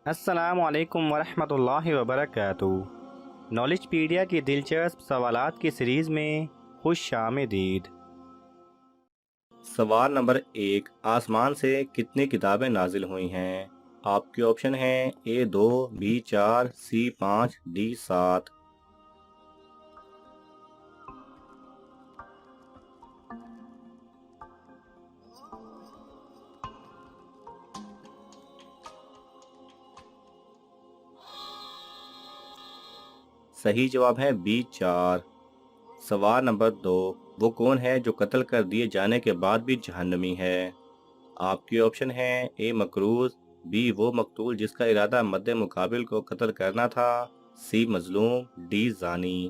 السلام علیکم ورحمۃ اللہ وبرکاتہ۔ نالج پیڈیا کی دلچسپ سوالات کی سیریز میں خوش آمدید۔ سوال نمبر 1، آسمان سے کتنی کتابیں نازل ہوئی ہیں؟ آپ کے آپشن ہیں A2، B4، C5، D7۔ صحیح جواب ہے B4۔ سوال نمبر 2، وہ کون ہے جو قتل کر دیے جانے کے بعد بھی جہنمی ہے؟ آپ کے آپشن ہیں A مکروز، B وہ مقتول جس کا ارادہ مد مقابل کو قتل کرنا تھا، C مظلوم، D زانی۔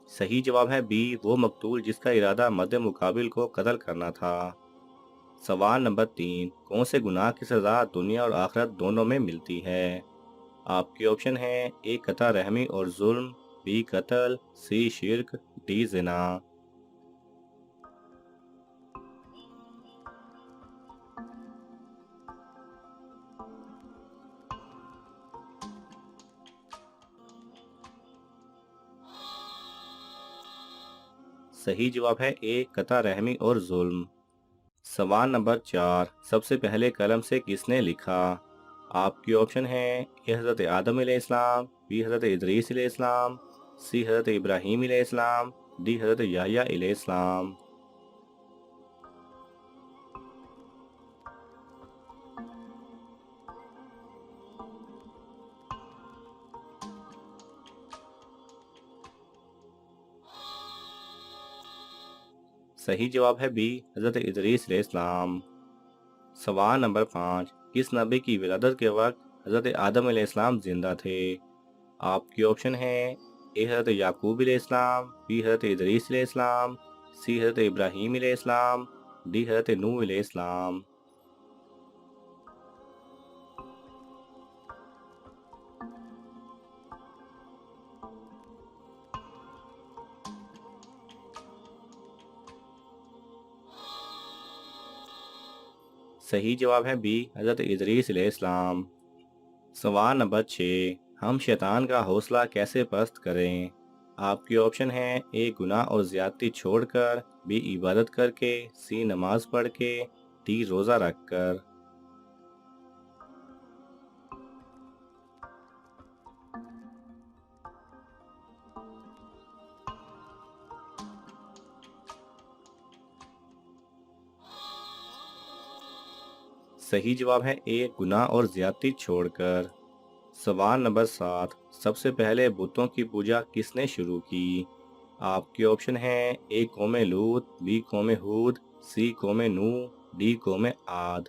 صحیح جواب ہے B وہ مقتول جس کا ارادہ مد مقابل کو قتل کرنا تھا۔ سوال نمبر 3، کون سے گناہ کی سزا دنیا اور آخرت دونوں میں ملتی ہے؟ آپ کے آپشن ہیں A قطع رحمی اور ظلم، B قتل، C شرک، D زنا۔ صحیح جواب ہے A قطع رحمی اور ظلم۔ سوال نمبر 4، سب سے پہلے قلم سے کس نے لکھا؟ آپ کے آپشن ہیں A حضرت آدم علیہ السلام، B حضرت ادریس علیہ السلام، C حضرت ابراہیم علیہ السلام، D حضرت یحییٰ علیہ السلام۔ صحیح جواب ہے B حضرت ادریس علیہ السلام۔ سوال نمبر 5، کس نبی کی ولادت کے وقت حضرت آدم علیہ السلام زندہ تھے؟ آپ کے آپشن ہیں A حضرت یعقوب علیہ السلام، B حضرت ادریس علیہ السلام، C حضرت ابراہیم علیہ السلام، D حضرت نوح علیہ السلام۔ صحیح جواب ہے B حضرت ادریس علیہ السلام۔ سوال نمبر 6، ہم شیطان کا حوصلہ کیسے پست کریں؟ آپ کے آپشن ہیں A گناہ اور زیادتی چھوڑ کر، B عبادت کر کے، C نماز پڑھ کے، D روزہ رکھ کر۔ صحیح جواب ہے A گناہ اور زیادتی چھوڑ کر۔ سوال نمبر 7، سب سے پہلے بتوں کی پوجا کس نے شروع کی؟ آپ کے آپشن ہیں A قوم لوط، B قوم ہود، C قوم نوح، D قوم عاد۔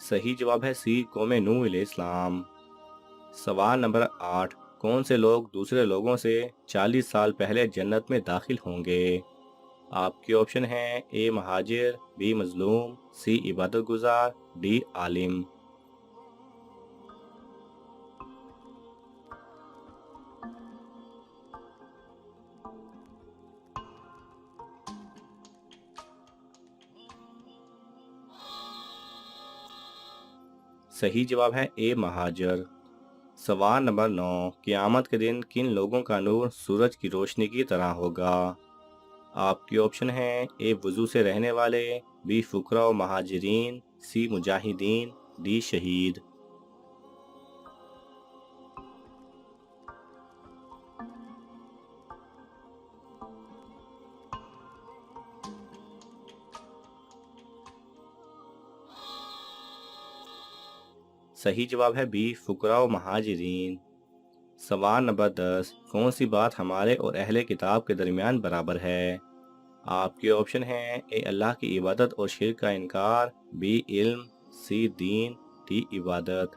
صحیح جواب ہے C قوم نوح علیہ السلام۔ سوال نمبر 8، کون سے لوگ دوسرے لوگوں سے 40 سال پہلے جنت میں داخل ہوں گے؟ آپ کے آپشن ہیں A مہاجر، B مظلوم، C عبادت گزار، D عالم۔ صحیح جواب ہے A مہاجر۔ سوال نمبر 9، قیامت کے دن کن لوگوں کا نور سورج کی روشنی کی طرح ہوگا؟ آپ کے آپشن ہیں A وضو سے رہنے والے، B فقراء و مہاجرین، C مجاہدین، D شہید۔ صحیح جواب ہے B فقراء و مہاجرین۔ سوال نمبر 10، کون سی بات ہمارے اور اہل کتاب کے درمیان برابر ہے؟ آپ کے آپشن ہیں A اللہ کی عبادت اور شرک کا انکار، B علم، C دین، D عبادت۔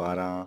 12,